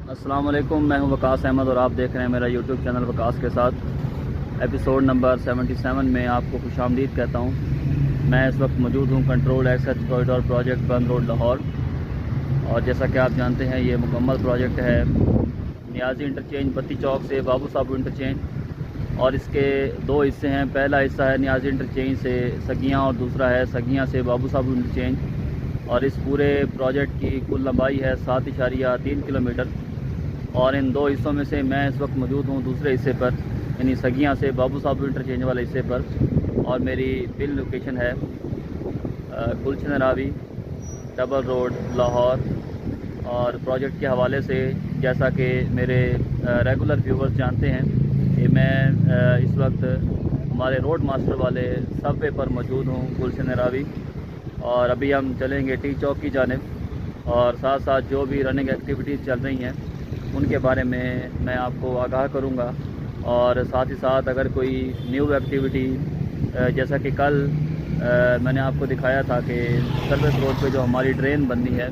अस्सलाम वालेकुम, मैं हूं वकास अहमद और आप देख रहे हैं मेरा यूट्यूब चैनल वकास के साथ। एपिसोड नंबर 77 में आपको खुशामदीद कहता हूं। मैं इस वक्त मौजूद हूं कंट्रोल एक्सेस कॉरिडोर प्रोजेक्ट बंद रोड लाहौर। और जैसा कि आप जानते हैं ये मुकम्मल प्रोजेक्ट है नियाजी इंटरचेंज बत्ती चौक से बाबू साहब इंटरचेंज। और इसके दो हिस्से हैं। पहला हिस्सा है नियाजी इंटरचेंज से सगियाँ और दूसरा है सगियाँ से बाबू साहब इंटरचेंज। और इस पूरे प्रोजेक्ट की कुल लंबाई है 7.3 किलोमीटर। और इन दो हिस्सों में से मैं इस वक्त मौजूद हूँ दूसरे हिस्से पर, यानी सगियाँ से बाबू साहब इंटरचेंज वाले हिस्से पर। और मेरी बिल लोकेशन है गुलशन रावी डबल रोड लाहौर। और प्रोजेक्ट के हवाले से जैसा कि मेरे रेगुलर व्यूवर्स जानते हैं कि मैं इस वक्त हमारे रोड मास्टर वाले सबवे पर मौजूद हूँ गुलशन रावी। और अभी हम चलेंगे टी चौक की जानिब और साथ साथ जो भी रनिंग एक्टिविटीज़ चल रही हैं उनके बारे में मैं आपको आगाह करूंगा। और साथ ही साथ अगर कोई न्यू एक्टिविटी जैसा कि कल मैंने आपको दिखाया था कि सर्विस रोड पे जो हमारी ड्रेन बननी है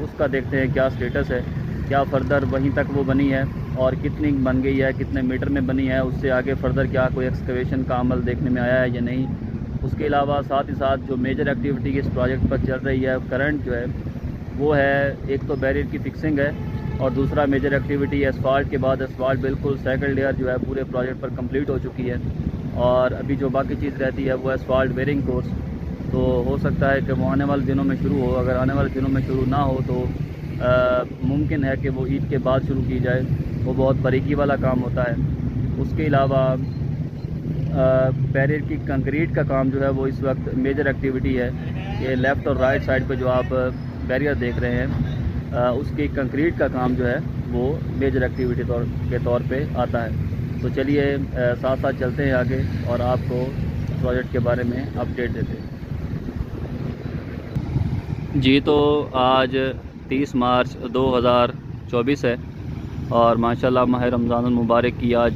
उसका देखते हैं क्या स्टेटस है, क्या फ़र्दर वहीं तक वो बनी है और कितनी बन गई है, कितने मीटर में बनी है, उससे आगे फ़र्दर क्या कोई एक्सकवेशन का अमल देखने में आया है या नहीं। उसके अलावा साथ ही साथ जो मेजर एक्टिविटी इस प्रोजेक्ट पर चल रही है करंट जो है वो है, एक तो बैरियर की फिक्सिंग है और दूसरा मेजर एक्टिविटी एसफाल्ट के बाद एसफाल्ट बिल्कुल सेकंड लेयर जो है पूरे प्रोजेक्ट पर कंप्लीट हो चुकी है। और अभी जो बाकी चीज़ रहती है वो एसफाल्ट वेयरिंग कोर्स। तो हो सकता है कि वो आने वाले दिनों में शुरू हो। अगर आने वाले दिनों में शुरू ना हो तो मुमकिन है कि वो ईद के बाद शुरू की जाए। वो बहुत बारीकी वाला काम होता है। उसके अलावा बैरियर की कंक्रीट का काम जो है वो इस वक्त मेजर एक्टिविटी है। ये लेफ़्ट और राइट साइड पे जो आप बैरियर देख रहे हैं उसकी कंक्रीट का काम जो है वो मेजर एक्टिविटी के तौर पे आता है। तो चलिए साथ साथ चलते हैं आगे और आपको प्रोजेक्ट के बारे में अपडेट देते हैं। जी, तो आज 30 मार्च 2024 है और माशाल्लाह माह रमज़ानुल मुबारक की आज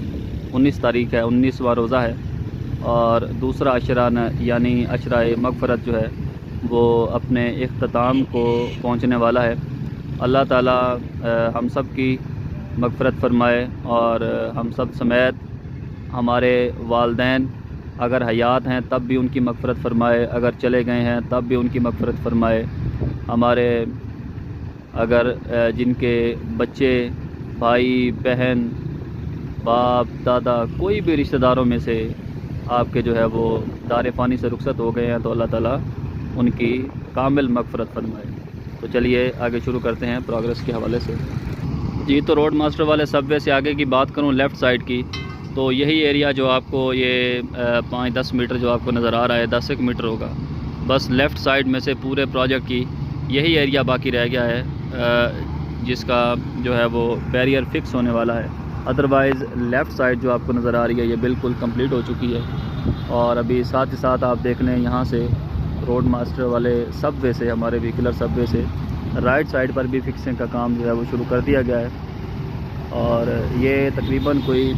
19 तारीख़ है, 19वां रोज़ा है। और दूसरा अशरान यानी अशराए मग़फ़रत जो है वो अपने इख्तिताम को पहुंचने वाला है। अल्लाह ताला हम सब की मग़फ़रत फ़रमाए और हम सब समेत हमारे वालदैन अगर हयात हैं तब भी उनकी मग़फ़रत फ़रमाए, अगर चले गए हैं तब भी उनकी मग़फ़रत फ़रमाए। हमारे अगर जिनके बच्चे, भाई, बहन, बाप, दादा, कोई भी रिश्तेदारों में से आपके जो है वो दार फ़ानी से रुखसत हो गए हैं तो अल्लाह ताला उनकी कामिल मग़फ़रत फ़रमाए। तो चलिए आगे शुरू करते हैं प्रोग्रेस के हवाले से। जी, तो रोड मास्टर वाले सबवे से आगे की बात करूं लेफ़्ट साइड की, तो यही एरिया जो आपको ये 5-10 मीटर जो आपको नज़र आ रहा है, 10 मीटर होगा बस लेफ़्ट साइड में से पूरे प्रोजेक्ट की यही एरिया बाकी रह गया है जिसका जो है वो बैरियर फिक्स होने वाला है। अदरवाइज़ लेफ़्ट साइड जो आपको नज़र आ रही है ये बिल्कुल कंप्लीट हो चुकी है। और अभी साथ ही साथ आप देख लें यहाँ से रोड मास्टर वाले सबवे से, हमारे व्हीकुलर सबवे से राइट साइड पर भी फिक्सिंग का काम जो है वो शुरू कर दिया गया है। और ये तकरीबन कोई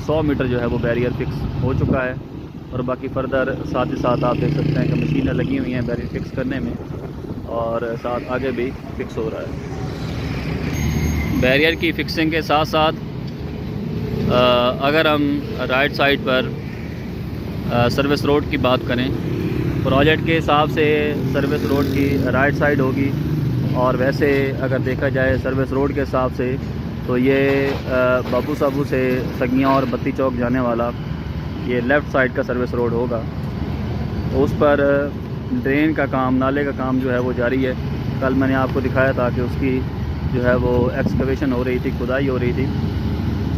100 मीटर जो है वो बैरियर फिक्स हो चुका है। और बाकी फ़र्दर साथ ही साथ आप देख सकते हैं कि मशीनें लगी हुई हैं बैरियर फिक्स करने में और साथ आगे भी फिक्स हो रहा है। बैरियर की फिक्सिंग के साथ साथ अगर हम राइट साइड पर सर्विस रोड की बात करें, प्रोजेक्ट के हिसाब से सर्विस रोड की राइट साइड होगी। और वैसे अगर देखा जाए सर्विस रोड के हिसाब से तो ये बाबू साबू से सगियाँ और बत्ती चौक जाने वाला ये लेफ़्ट साइड का सर्विस रोड होगा। तो उस पर ड्रेन का काम, नाले का काम जो है वो जारी है। कल मैंने आपको दिखाया था कि उसकी जो है वो एक्सकवेशन हो रही थी, खुदाई हो रही थी।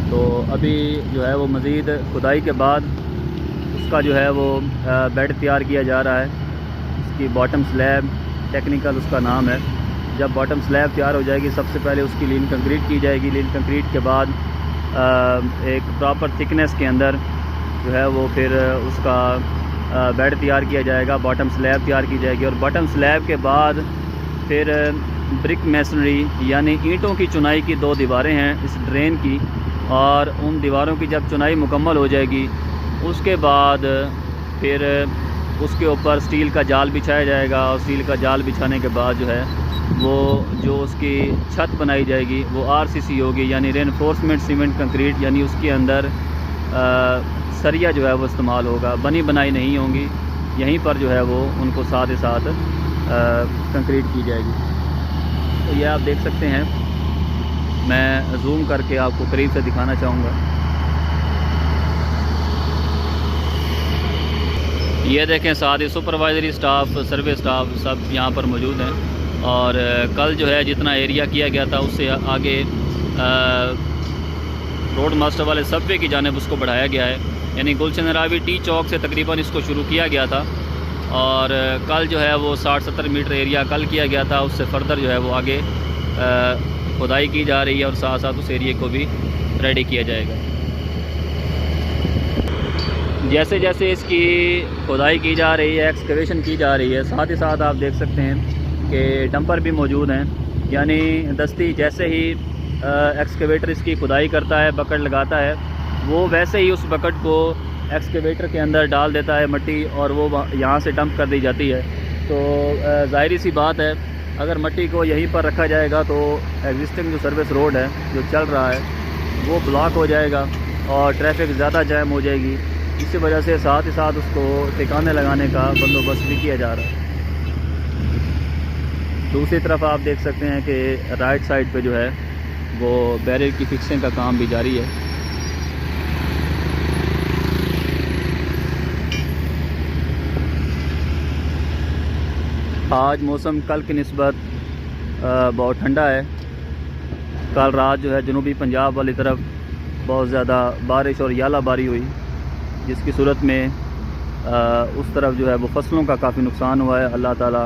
तो अभी जो है वो मज़ीद खुदाई के बाद उसका जो है वो बेड तैयार किया जा रहा है। उसकी बॉटम स्लैब टेक्निकल उसका नाम है। जब बॉटम स्लैब तैयार हो जाएगी सबसे पहले उसकी लीन कंक्रीट की जाएगी। लीन कंक्रीट के बाद एक प्रॉपर थिकनेस के अंदर जो है वो फिर उसका बेड तैयार किया जाएगा, बॉटम स्लैब तैयार की जाएगी। और बॉटम स्लैब के बाद फिर ब्रिक मैसनरी यानी ईंटों की चुनाई की 2 दीवारें हैं इस ड्रेन की। और उन दीवारों की जब चुनाई मुकम्मल हो जाएगी उसके बाद फिर उसके ऊपर स्टील का जाल बिछाया जाएगा। और स्टील का जाल बिछाने के बाद जो है वो जो उसकी छत बनाई जाएगी वो आरसीसी होगी, यानी रेनफोर्समेंट सीमेंट कंक्रीट, यानी उसके अंदर सरिया जो है वो इस्तेमाल होगा, बनी बनाई नहीं होंगी। यहीं पर जो है वो उनको साथ ही साथ कंक्रीट की जाएगी। तो ये आप देख सकते हैं, मैं जूम करके आपको करीब से दिखाना चाहूँगा। ये देखें, साथ ही सुपरवाइजरी स्टाफ, सर्वे स्टाफ सब यहाँ पर मौजूद हैं। और कल जो है जितना एरिया किया गया था उससे आगे रोड मास्टर वाले सबवे की जानिब उसको बढ़ाया गया है, यानी गुलशन रावी टी चौक से तकरीबन इसको शुरू किया गया था। और कल जो है वो 60-70 मीटर एरिया कल किया गया था, उससे फर्दर जो है वो आगे खुदाई की जा रही है और साथ साथ उस एरिए को भी रेडी किया जाएगा। जैसे जैसे इसकी खुदाई की जा रही है, एक्सकवेशन की जा रही है, साथ ही साथ आप देख सकते हैं कि डंपर भी मौजूद हैं, यानी दस्ती जैसे ही एक्सकवेटर इसकी खुदाई करता है, बकेट लगाता है, वो वैसे ही उस बकेट को एक्सकवेटर के अंदर डाल देता है मट्टी, और वो यहाँ से डंप कर दी जाती है। तो ज़ाहिर सी बात है, अगर मट्टी को यहीं पर रखा जाएगा तो एग्जिस्टिंग जो सर्विस रोड है जो चल रहा है वो ब्लॉक हो जाएगा और ट्रैफिक ज़्यादा जाम हो जाएगी। इसी वजह से साथ ही साथ उसको ठिकाने लगाने का बंदोबस्त भी किया जा रहा है। दूसरी तरफ आप देख सकते हैं कि राइट साइड पे जो है वो बैरियर की फिक्सिंग का काम भी जारी है। आज मौसम कल की निस्बत बहुत ठंडा है। कल रात जो है जनूबी पंजाब वाली तरफ बहुत ज़्यादा बारिश और यालाबारी हुई, जिसकी सूरत में उस तरफ जो है वो फसलों का काफ़ी नुकसान हुआ है। अल्लाह ताला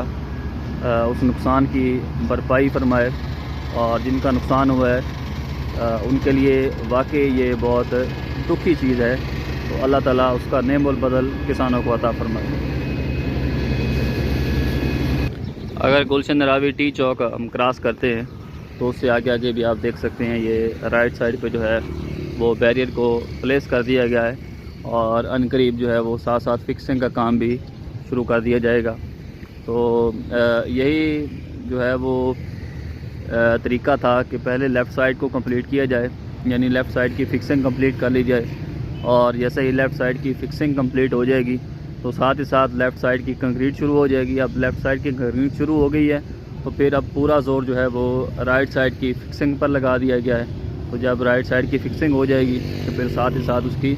उस नुकसान की भरपाई फरमाए, और जिनका नुकसान हुआ है उनके लिए वाकई ये बहुत दुखी चीज़ है। तो अल्लाह ताला उसका नेम और बदल किसानों को अता फरमाए। अगर गुलशन रावी टी चौक हम क्रॉस करते हैं तो उससे आगे आगे भी आप देख सकते हैं, ये राइट साइड पे जो है वो बैरियर को प्लेस कर दिया गया है, और अनकरीब जो है वो साथ साथ फिक्सिंग का काम भी शुरू कर दिया जाएगा। तो यही जो है वो तरीका था कि पहले लेफ़्ट साइड को कंप्लीट किया जाए, यानी लेफ़्ट साइड की फ़िक्सिंग कंप्लीट कर ली जाए, और जैसे ही लेफ़्ट साइड की फ़िक्सिंग कंप्लीट हो जाएगी तो साथ ही साथ लेफ़्ट साइड की कंक्रीट शुरू हो जाएगी। अब लेफ़्ट साइड की कंक्रीट शुरू हो गई है तो फिर अब पूरा ज़ोर जो है वो राइट साइड की फ़िक्सिंग पर लगा दिया गया है। तो जब राइट साइड की फ़िक्सिंग हो जाएगी तो फिर साथ ही साथ उसकी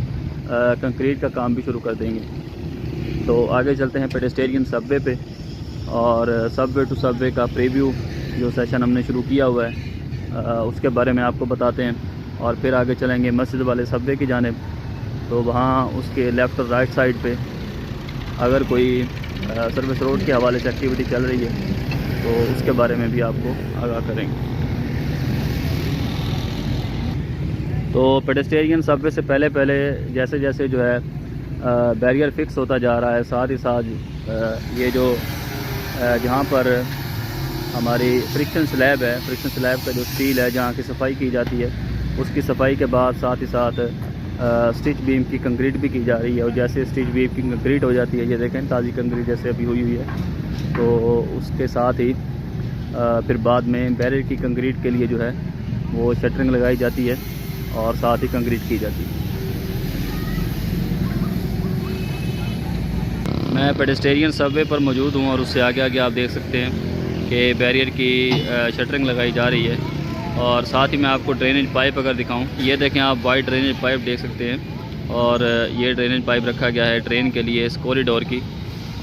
कंक्रीट का काम भी शुरू कर देंगे। तो आगे चलते हैं पेडेस्टेरियन सबवे पे, और सबवे टू सबवे का प्रीव्यू जो सेशन हमने शुरू किया हुआ है उसके बारे में आपको बताते हैं, और फिर आगे चलेंगे मस्जिद वाले सबवे की जानिब। तो वहाँ उसके लेफ़्ट और राइट साइड पे अगर कोई सर्विस रोड के हवाले से एक्टिविटी चल रही है तो उसके बारे में भी आपको आगाह करेंगे। तो पेडेस्टेरियन सबवे से पहले जैसे जैसे जो है बैरियर फिक्स होता जा रहा है, साथ ही साथ ये जो जहाँ पर हमारी फ्रिक्शन स्लैब है, फ्रिक्शन स्लैब का जो स्टील है जहाँ की सफाई की जाती है, उसकी सफाई के बाद साथ ही साथ स्टिच बीम की कंक्रीट भी की जा रही है। और जैसे स्टिच बीम की कंक्रीट हो जाती है, ये देखें ताज़ी कंक्रीट जैसे अभी हुई है, तो उसके साथ ही फिर बाद में बैरियर की कंक्रीट के लिए जो है वो शटरिंग लगाई जाती है और साथ ही कंक्रीट की जाती है। मैं पेडेस्टेरियन सबवे पर मौजूद हूँ, और उससे आगे आगे आप देख सकते हैं कि बैरियर की शटरिंग लगाई जा रही है। और साथ ही मैं आपको ड्रेनेज पाइप अगर दिखाऊं, ये देखें आप, वाइड ड्रेनेज पाइप देख सकते हैं, और ये ड्रेनेज पाइप रखा गया है ट्रेन के लिए इस कॉरिडोर की।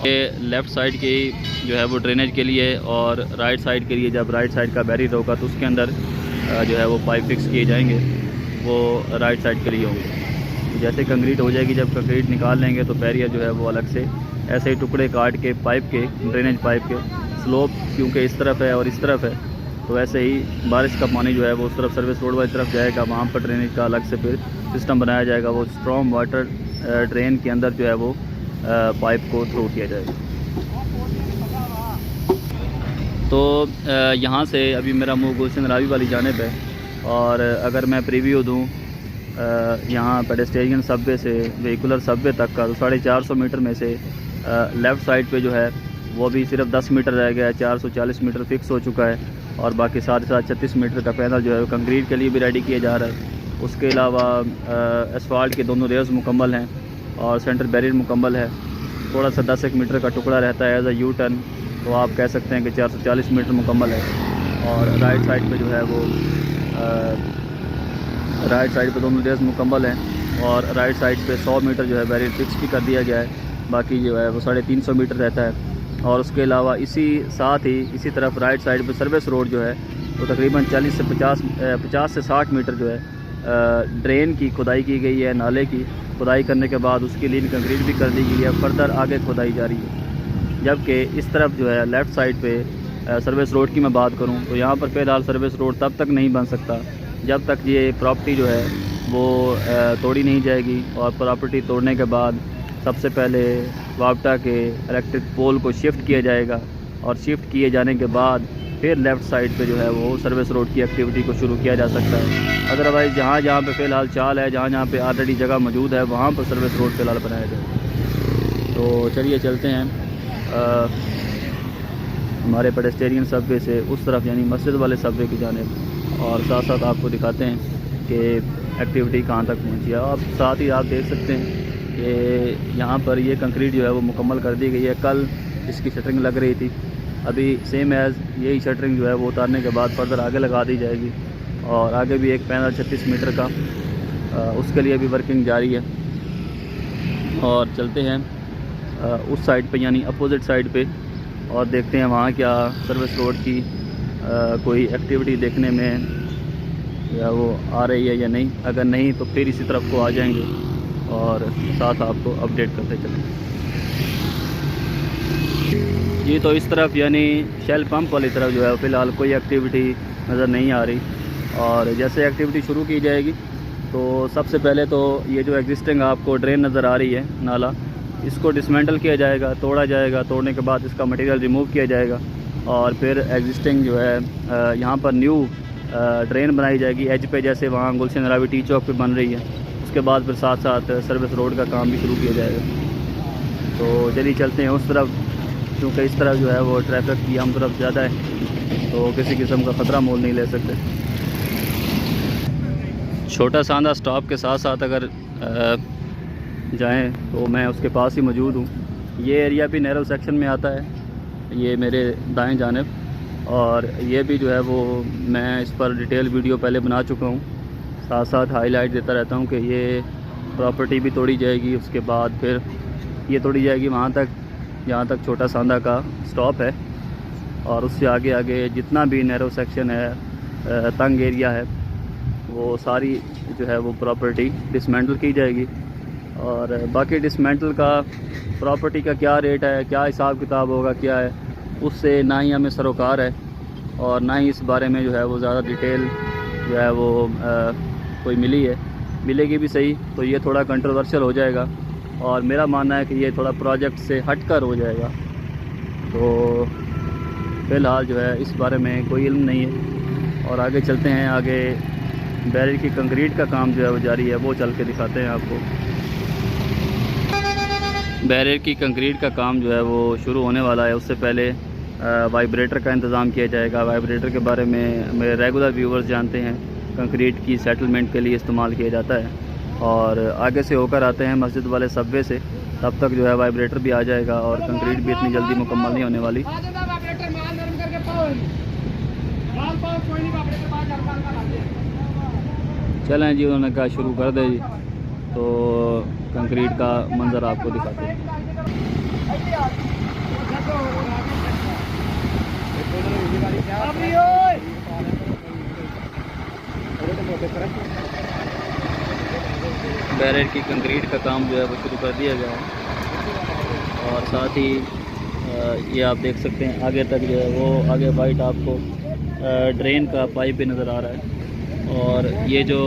ये लेफ़्ट साइड की जो है वो ड्रेनेज के लिए, और राइट साइड के लिए जब राइट साइड का बैरियर होगा तो उसके अंदर जो है वो पाइप फिक्स किए जाएंगे, वो राइट साइड के लिए होंगे। जैसे कंक्रीट हो जाएगी, जब कंक्रीट निकाल लेंगे तो बैरियर जो है वो अलग से ऐसे ही टुकड़े काट के पाइप के, ड्रेनेज पाइप के, स्लोप क्योंकि इस तरफ है और इस तरफ है, तो ऐसे ही बारिश का पानी जो है वो उस तरफ सर्विस रोड वाली तरफ जाएगा, वहाँ पर ड्रेनेज का अलग से फिर सिस्टम बनाया जाएगा। वो स्ट्रॉन्ग वाटर ड्रेन के अंदर जो है वो पाइप को थ्रू किया जाएगा। तो यहाँ से अभी मेरा मुँह गुलशन रावी वाली जानिब है, और अगर मैं प्रीव्यू दूँ यहाँ पेडेस्टेरियन सबवे से व्हीकुलर सबवे तक का, तो 450 मीटर में से लेफ़्ट साइड पे जो है वो भी सिर्फ 10 मीटर रह गया है। 440 मीटर फिक्स हो चुका है और बाकी साथ ही साथ 36 मीटर का पैनल जो है वो कंक्रीट के लिए भी रेडी किया जा रहा है। उसके अलावा एसफाल्ट के दोनों रेयर्स मुकम्मल हैं और सेंटर बैरियर मुकम्मल है। थोड़ा सा 10 मीटर का टुकड़ा रहता है एज अ यू टर्न, तो आप कह सकते हैं कि 440 मीटर मुकम्मल है। और राइट साइड पे जो है वो राइट साइड पे दोनों रेयर्स मुकम्मल हैं और राइट साइड पे 100 मीटर जो है बैरियर फिक्स भी कर दिया गया है। बाकी जो है वो 350 मीटर रहता है। और उसके अलावा इसी साथ ही इसी तरफ राइट साइड पे सर्विस रोड जो है वो तकरीबन 50 से 60 मीटर जो है ड्रेन की खुदाई की गई है। नाले की खुदाई करने के बाद उसकी लीन कंक्रीट भी कर दी गई है। फर्दर आगे खुदाई जारी है। जबकि इस तरफ जो है लेफ़्ट साइड पे सर्विस रोड की मैं बात करूं तो यहाँ पर फ़िलहाल सर्विस रोड तब तक नहीं बन सकता जब तक ये प्रॉपर्टी जो है वो तोड़ी नहीं जाएगी। और प्रॉपर्टी तोड़ने के बाद सबसे पहले वापटा के इलेक्ट्रिक पोल को शिफ्ट किया जाएगा और शिफ्ट किए जाने के बाद फिर लेफ़्ट साइड पे जो है वो सर्विस रोड की एक्टिविटी को शुरू किया जा सकता है। अदरवाइज़ जहाँ पे फ़िलहाल चाल है, जहाँ पे ऑलरेडी जगह मौजूद है, वहाँ पर सर्विस रोड फ़िलहाल बनाया जाए। तो चलिए चलते हैं हमारे पेडेस्टेरियन सबवे से उस तरफ यानी मस्जिद वाले सबवे की जानिब, और साथ साथ आपको दिखाते हैं कि एक्टिविटी कहाँ तक पहुँची है। आप साथ ही आप देख सकते हैं कि यहाँ पर ये कंक्रीट जो है वो मुकम्मल कर दी गई है। कल इसकी शटरिंग लग रही थी, अभी सेम एज़ यही शटरिंग जो है वो उतारने के बाद फर्दर आगे लगा दी जाएगी। और आगे भी एक पैनल 36 मीटर का उसके लिए भी वर्किंग जारी है। और चलते हैं उस साइड पे यानी अपोजिट साइड पे और देखते हैं वहाँ क्या सर्विस रोड की कोई एक्टिविटी देखने में या वो आ रही है या नहीं। अगर नहीं तो फिर इसी तरफ को आ जाएंगे और साथ आपको अपडेट करते चलेंगे। ये तो इस तरफ यानी शेल पंप वाली तरफ जो है फ़िलहाल कोई एक्टिविटी नज़र नहीं आ रही। और जैसे एक्टिविटी शुरू की जाएगी तो सबसे पहले तो ये जो एग्जिस्टिंग आपको ड्रेन नज़र आ रही है नाला, इसको डिसमेंटल किया जाएगा, तोड़ा जाएगा। तोड़ने के बाद इसका मटेरियल रिमूव किया जाएगा और फिर एग्जिस्टिंग जो है यहाँ पर न्यू ड्रेन बनाई जाएगी एज पे, जैसे वहाँ गुलशन रावी टी चौक पे बन रही है। उसके बाद फिर साथ साथ सर्विस रोड का काम भी शुरू किया जाएगा। तो चलिए चलते हैं उस तरफ, क्योंकि इस तरफ जो है वो ट्रैफिक की हम तरफ ज़्यादा है तो किसी किस्म का ख़तरा मोल नहीं ले सकते। छोटा सांदा स्टॉप के साथ साथ अगर जाएं तो मैं उसके पास ही मौजूद हूँ। ये एरिया भी नैरो सेक्शन में आता है, ये मेरे दाएं जानिब। और ये भी जो है वो मैं इस पर डिटेल वीडियो पहले बना चुका हूँ। साथ साथ हाईलाइट देता रहता हूँ कि ये प्रॉपर्टी भी तोड़ी जाएगी, उसके बाद फिर ये तोड़ी जाएगी वहाँ तक जहाँ तक छोटा सांदा का स्टॉप है। और उससे आगे आगे जितना भी नैरो सेक्शन है, तंग एरिया है, वो सारी जो है वो प्रॉपर्टी डिसमेंटल की जाएगी। और बाकी डिसमेंटल का प्रॉपर्टी का क्या रेट है, क्या हिसाब किताब होगा, क्या है, उससे ना ही हमें सरोकार है और ना ही इस बारे में जो है वो ज़्यादा डिटेल जो है वो कोई मिलेगी भी सही तो ये थोड़ा कंट्रोवर्शियल हो जाएगा। और मेरा मानना है कि ये थोड़ा प्रोजेक्ट से हटकर हो जाएगा। तो फ़िलहाल जो है इस बारे में कोई इल्म नहीं है। और आगे चलते हैं, आगे बैरियर की कंक्रीट का काम जो है वो जारी है, वो चल के दिखाते हैं आपको। बैरियर की कंक्रीट का काम जो है वो शुरू होने वाला है। उससे पहले वाइब्रेटर का इंतज़ाम किया जाएगा। वाइब्रेटर के बारे में मेरे रेगुलर व्यूवर्स जानते हैं, कंक्रीट की सेटलमेंट के लिए इस्तेमाल किया जाता है। और आगे से होकर आते हैं मस्जिद वाले सबवे से, तब तक जो है वाइब्रेटर भी आ जाएगा और कंक्रीट भी इतनी जल्दी मुकम्मल नहीं होने वाली। चलें जी, उन्होंने कहा शुरू कर दे जी, तो कंक्रीट का मंज़र आपको दिखाते हैं। बैरियर की कंक्रीट का काम जो है वो शुरू कर दिया गया है। और साथ ही ये आप देख सकते हैं आगे तक जो है वो आगे वाइट आपको ड्रेन का पाइप भी नज़र आ रहा है। और ये जो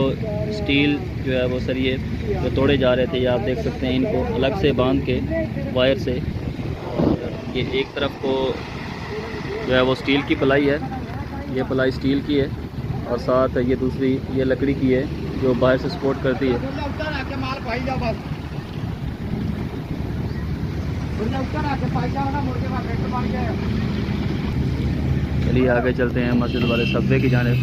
स्टील जो है वो सरिये जो तोड़े जा रहे थे, ये आप देख सकते हैं, इनको अलग से बांध के वायर से। और ये एक तरफ को जो है वो स्टील की प्लाई है, ये प्लाई स्टील की है, और साथ ये दूसरी ये लकड़ी की है जो बाहर से सपोर्ट करती है। चलिए आगे चलते हैं मस्जिद वाले सबवे की जानिब।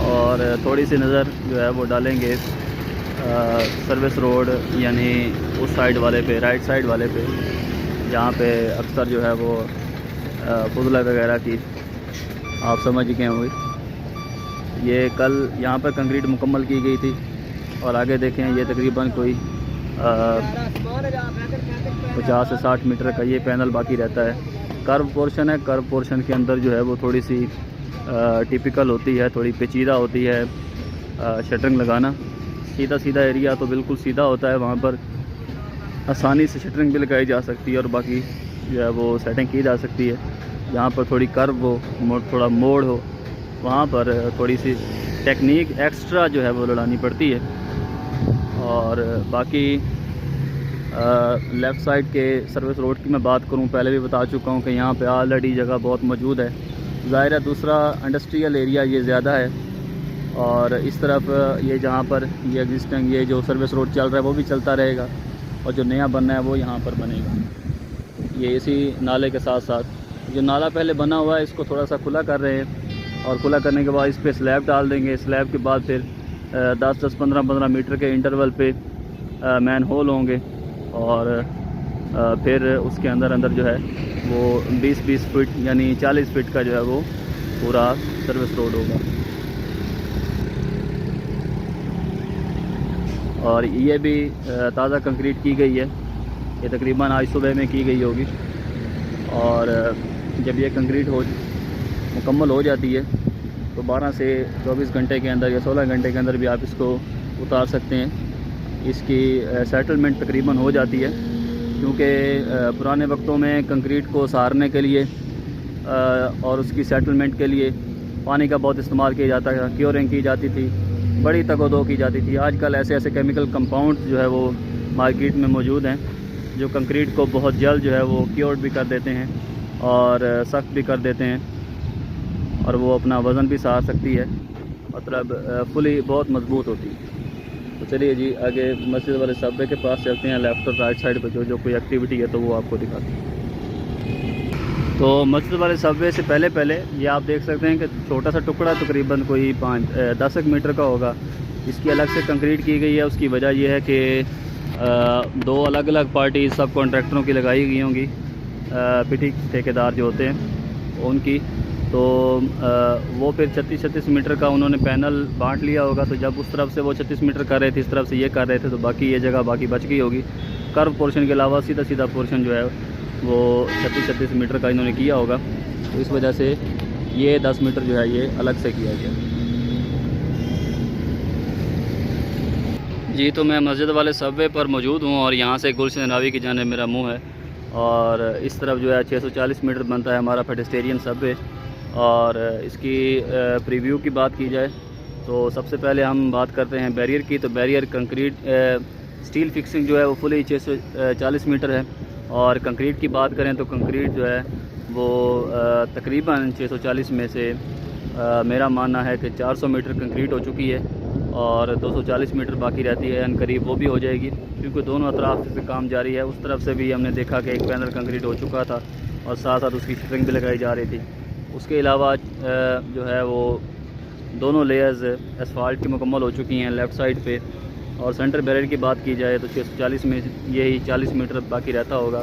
और थोड़ी सी नज़र जो है वो डालेंगे सर्विस रोड यानी उस साइड वाले पे, राइट साइड वाले पे, जहाँ पे अक्सर जो है वो फुजला वगैरह की आप समझ गए होंगे। ये कल यहाँ पर कंक्रीट मुकम्मल की गई थी और आगे देखें ये तकरीबन कोई 50 से 60 मीटर का ये पैनल बाकी रहता है। कर्व पोर्शन है, कर्व पोर्शन के अंदर जो है वो थोड़ी सी टिपिकल होती है, थोड़ी पेचीदा होती है शटरिंग लगाना। सीधा सीधा एरिया तो बिल्कुल सीधा होता है, वहाँ पर आसानी से शटरिंग भी लगाई जा सकती है और बाकी जो है वो सेटिंग की जा सकती है। जहाँ पर थोड़ी कर्व हो, थोड़ा मोड़ हो, वहाँ पर थोड़ी सी टेक्निक एक्स्ट्रा जो है वो लड़ानी पड़ती है। और बाकी लेफ़्ट साइड के सर्विस रोड की मैं बात करूँ, पहले भी बता चुका हूँ कि यहाँ पे ऑलरेडी जगह बहुत मौजूद है। ज़ाहिर है दूसरा इंडस्ट्रियल एरिया ये ज़्यादा है और इस तरफ ये जहाँ पर ये एग्जिस्टिंग ये जो सर्विस रोड चल रहा है वो भी चलता रहेगा और जो नया बनना है वो यहाँ पर बनेगा। ये इसी नाले के साथ साथ जो नाला पहले बना हुआ है इसको थोड़ा सा खुला कर रहे हैं और खुला करने के बाद इस पर स्लैब डाल देंगे। स्लैब के बाद फिर 10-10, 15-15 मीटर के इंटरवल पे मैन होल होंगे और फिर उसके अंदर अंदर जो है वो 20-20 फीट यानी 40 फीट का जो है वो पूरा सर्विस रोड होगा। और ये भी ताज़ा कंक्रीट की गई है, ये तकरीबन आज सुबह में की गई होगी और जब ये कंक्रीट मुकम्मल हो जाती है तो 12 से 24 घंटे के अंदर या 16 घंटे के अंदर भी आप इसको उतार सकते हैं। इसकी सेटलमेंट तकरीबन हो जाती है क्योंकि पुराने वक्तों में कंक्रीट को सहारने के लिए और उसकी सेटलमेंट के लिए पानी का बहुत इस्तेमाल किया जाता था, क्योरिंग की जाती थी, बड़ी तगोदो की जाती थी। आजकल ऐसे ऐसे केमिकल कंपाउंड जो है वो मार्केट में मौजूद हैं जो कंक्रीट को बहुत जल्द जो है वो क्योर्ड भी कर देते हैं और सख्त भी कर देते हैं और वो अपना वज़न भी सहार सकती है, मतलब फुली बहुत मजबूत होती है। तो चलिए जी आगे मस्जिद वाले सबवे के पास चलते हैं। लेफ़्ट और राइट साइड पे जो कोई एक्टिविटी है तो वो आपको दिखाते हैं। तो मस्जिद वाले सबवे से पहले ये आप देख सकते हैं कि छोटा सा टुकड़ा तकरीबन कोई 5-10 मीटर का होगा, इसकी अलग से कंक्रीट की गई है। उसकी वजह यह है कि 2 अलग अलग पार्टी सब कॉन्ट्रैक्टरों की लगाई गई होंगी, पिटी ठेकेदार जो होते हैं उनकी। तो वो फिर 36 मीटर का उन्होंने पैनल बांट लिया होगा। तो जब उस तरफ से वो 36 मीटर कर रहे थे, इस तरफ से ये कर रहे थे, तो बाकी ये जगह बाकी बच गई होगी। कर्व पोर्शन के अलावा सीधा पोर्शन जो है वो 36 मीटर का इन्होंने किया होगा। तो इस वजह से ये 10 मीटर जो है ये अलग से किया गया जी। तो मैं मस्जिद वाले सबवे पर मौजूद हूँ और यहाँ से गुलशन नबी की जानिब मेरा मुँह है और इस तरफ जो है 640 मीटर बनता है हमारा पेडेस्टेरियन सबवे। और इसकी प्रीव्यू की बात की जाए तो सबसे पहले हम बात करते हैं बैरियर की। तो बैरियर कंक्रीट स्टील फिक्सिंग जो है वो फुली 640 मीटर है और कंक्रीट की बात करें तो कंक्रीट जो है वो तकरीबन 640 में से मेरा मानना है कि 400 मीटर कंक्रीट हो चुकी है और 240 मीटर बाकी रहती है, करीब वो भी हो जाएगी क्योंकि दोनों अतराफ से काम जारी है। उस तरफ से भी हमने देखा कि एक पैनल कंक्रीट हो चुका था और साथ साथ उसकी शटरिंग भी लगाई जा रही थी। उसके अलावा जो है वो दोनों लेयर्स एसफाल्ट की मुकम्मल हो चुकी हैं लेफ़्ट साइड पे। और सेंटर बैरियर की बात की जाए तो 640 में यही 40 मीटर बाकी रहता होगा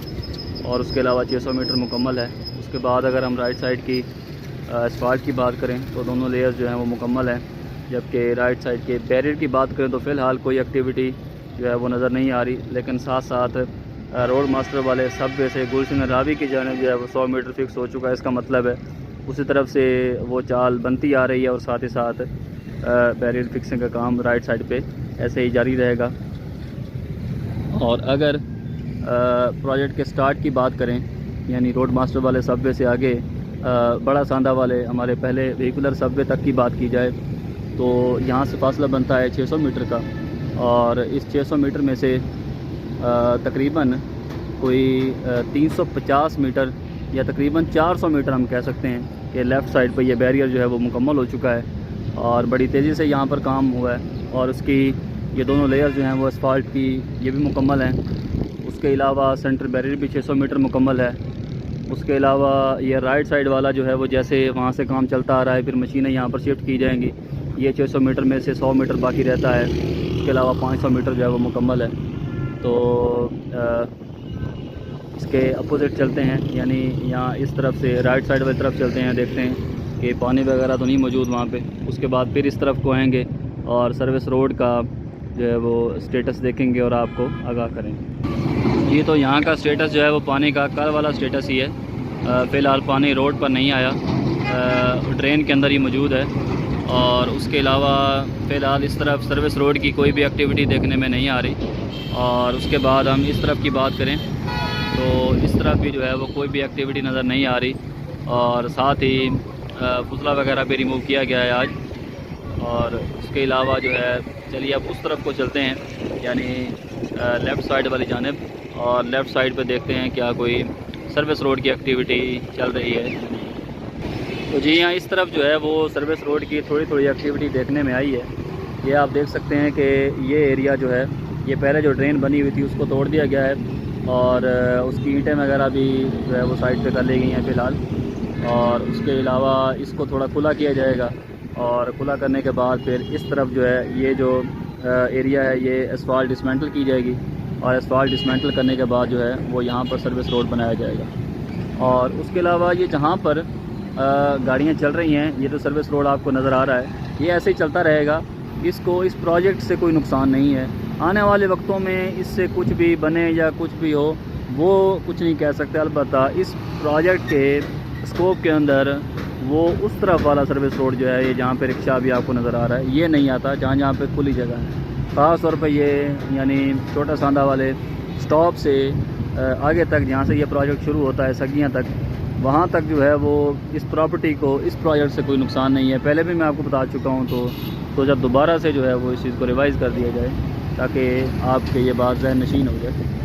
और उसके अलावा 600 मीटर मुकम्मल है। उसके बाद अगर हम राइट साइड की एसफाल्ट की बात करें तो दोनों लेयर्स जो हैं वो मुकम्मल हैं। जबकि राइट साइड के बैरियर की बात करें तो फ़िलहाल कोई एक्टिविटी जो है वो नज़र नहीं आ रही, लेकिन साथ साथ रोड मास्टर वाले सबवे से गुलशन रावी की जानिब जो है वो 100 मीटर फिक्स हो चुका है। इसका मतलब है उसी तरफ से वो चाल बनती आ रही है और साथ ही साथ बैरियर फिक्सिंग का काम राइट साइड पे ऐसे ही जारी रहेगा। और अगर प्रोजेक्ट के स्टार्ट की बात करें यानी रोड मास्टर वाले सबवे से आगे बड़ा सांदा वाले हमारे पहले व्हीकुलर सबवे तक की बात की जाए तो यहाँ से फासला बनता है 600 मीटर का और इस 600 मीटर में से तकरीबन कोई 350 मीटर या तकरीबन 400 मीटर हम कह सकते हैं कि लेफ़्ट साइड पर यह बैरियर जो है वो मुकम्मल हो चुका है और बड़ी तेज़ी से यहाँ पर काम हुआ है। और उसकी ये दोनों लेयर जो हैं वो असफाल्ट की ये भी मुकम्मल हैं। उसके अलावा सेंटर बैरियर भी 600 मीटर मुकम्मल है। उसके अलावा ये राइट साइड वाला जो है वो जैसे वहाँ से काम चलता आ रहा है, फिर मशीनें यहाँ पर शिफ्ट की जाएंगी। ये 600 मीटर में से 100 मीटर बाकी रहता है। उसके अलावा 500 मीटर जो है वो मुकम्मल है। तो इसके अपोजिट चलते हैं, यानी यहाँ इस तरफ से राइट साइड वाली तरफ चलते हैं, देखते हैं कि पानी वगैरह तो नहीं मौजूद वहाँ पे। उसके बाद फिर इस तरफ को आएंगे और सर्विस रोड का जो है वो स्टेटस देखेंगे और आपको आगाह करेंगे। ये तो यहाँ का स्टेटस जो है वो पानी का कल वाला स्टेटस ही है। फ़िलहाल पानी रोड पर नहीं आया, ड्रेन के अंदर ही मौजूद है। और उसके अलावा फ़िलहाल इस तरफ सर्विस रोड की कोई भी एक्टिविटी देखने में नहीं आ रही। और उसके बाद हम इस तरफ की बात करें तो इस तरफ भी जो है वो कोई भी एक्टिविटी नज़र नहीं आ रही। और साथ ही फुजला वगैरह भी रिमूव किया गया है आज। और उसके अलावा जो है चलिए अब उस तरफ को चलते हैं, यानी लेफ़्ट साइड वाली जानिब, और लेफ़्ट साइड पे देखते हैं क्या कोई सर्विस रोड की एक्टिविटी चल रही है। तो जी हाँ, इस तरफ जो है वो सर्विस रोड की थोड़ी थोड़ी एक्टिविटी देखने में आई है। ये आप देख सकते हैं कि ये एरिया जो है, ये पहले जो ड्रेन बनी हुई थी उसको तोड़ दिया गया है और उसकी ईंटें वगैरह भी जो है वो साइड पे कर ली गई हैं फ़िलहाल। और उसके अलावा इसको थोड़ा खुला किया जाएगा और खुला करने के बाद फिर इस तरफ जो है ये जो एरिया है ये एसफाल्ट डिसमेंटल की जाएगी। और एसफाल्ट डिसमेंटल करने के बाद जो है वो यहाँ पर सर्विस रोड बनाया जाएगा। और उसके अलावा ये जहाँ पर गाड़ियाँ चल रही हैं, ये तो सर्विस रोड आपको नज़र आ रहा है, ये ऐसे ही चलता रहेगा। इसको इस प्रोजेक्ट से कोई नुकसान नहीं है। आने वाले वक्तों में इससे कुछ भी बने या कुछ भी हो वो कुछ नहीं कह सकते। अलबत्ता इस प्रोजेक्ट के स्कोप के अंदर वो उस तरफ वाला सर्विस रोड जो है, ये जहाँ पे रिक्शा भी आपको नज़र आ रहा है, ये नहीं आता। जहाँ जहाँ पे खुली जगह है, ख़ास तौर पे ये यानी छोटा सांदा वाले स्टॉप से आगे तक जहाँ से ये प्रोजेक्ट शुरू होता है सगियाँ तक, वहाँ तक जो है वो इस प्रॉपर्टी को, इस प्रोजेक्ट से कोई नुकसान नहीं है। पहले भी मैं आपको बता चुका हूँ। तो जब दोबारा से जो है वो इस चीज़ को रिवाइज़ कर दिया जाए ताकि आपके ये बात ज़हन नशीन हो जाए।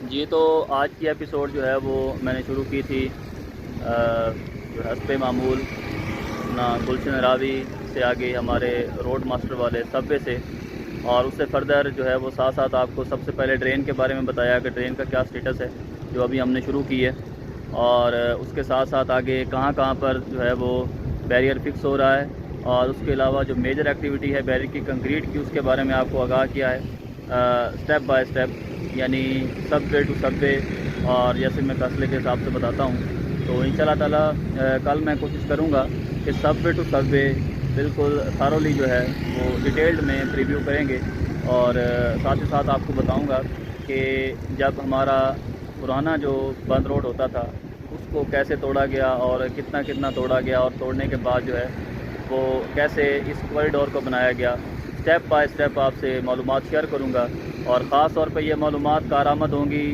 जी तो आज की एपिसोड जो है वो मैंने शुरू की थी जो हस्बे मामूल ना गुलशन रावी से आगे हमारे रोड मास्टर वाले सबवे से, और उससे फर्दर जो है वो साथ साथ आपको सबसे पहले ड्रेन के बारे में बताया कि ड्रेन का क्या स्टेटस है जो अभी हमने शुरू की है। और उसके साथ साथ आगे कहाँ कहाँ पर जो है वो बैरियर फिक्स हो रहा है, और उसके अलावा जो मेजर एक्टिविटी है बैरियर की कंक्रीट की, उसके बारे में आपको आगाह किया है स्टेप बाय स्टेप, यानी सबवे टू सबवे। और जैसे मैं फैसले के हिसाब से बताता हूँ, तो इंशाल्लाह ताला कल मैं कोशिश करूँगा कि सबवे टू सबवे बिल्कुल थारोली जो है वो डिटेल्ड में प्रीव्यू करेंगे। और साथ ही साथ आपको बताऊँगा कि जब हमारा पुराना जो बंद रोड होता था उसको कैसे तोड़ा गया और कितना कितना तोड़ा गया, और तोड़ने के बाद जो है वो कैसे इस कॉरिडोर को बनाया गया, स्टेप बाय स्टेप आपसे मालूमात शेयर करूँगा। और ख़ास तौर पे ये मालूमात कारआमद होंगी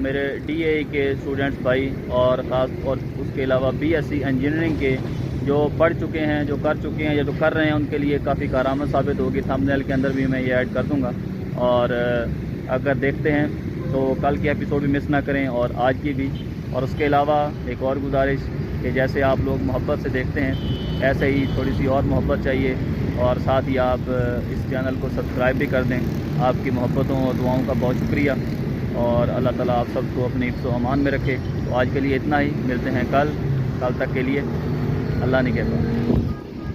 मेरे DAE के स्टूडेंट्स भाई, और ख़ास और उसके अलावा BSc इंजीनियरिंग के जो पढ़ चुके हैं, जो कर चुके हैं या जो कर रहे हैं, उनके लिए काफ़ी कारआमद साबित होगी। थंबनेल के अंदर भी मैं ये ऐड कर दूँगा। और अगर देखते हैं तो कल की एपिसोड भी मिस ना करें और आज की भी। और उसके अलावा एक और गुजारिश कि जैसे आप लोग मोहब्बत से देखते हैं ऐसे ही थोड़ी सी और मोहब्बत चाहिए, और साथ ही आप इस चैनल को सब्सक्राइब भी कर दें। आपकी मोहब्बतों और दुआओं का बहुत शुक्रिया, और अल्लाह ताला आप सबको अपने हिफ्ज़ व अमान में रखे। तो आज के लिए इतना ही, मिलते हैं कल तक के लिए अल्लाह ने कहता।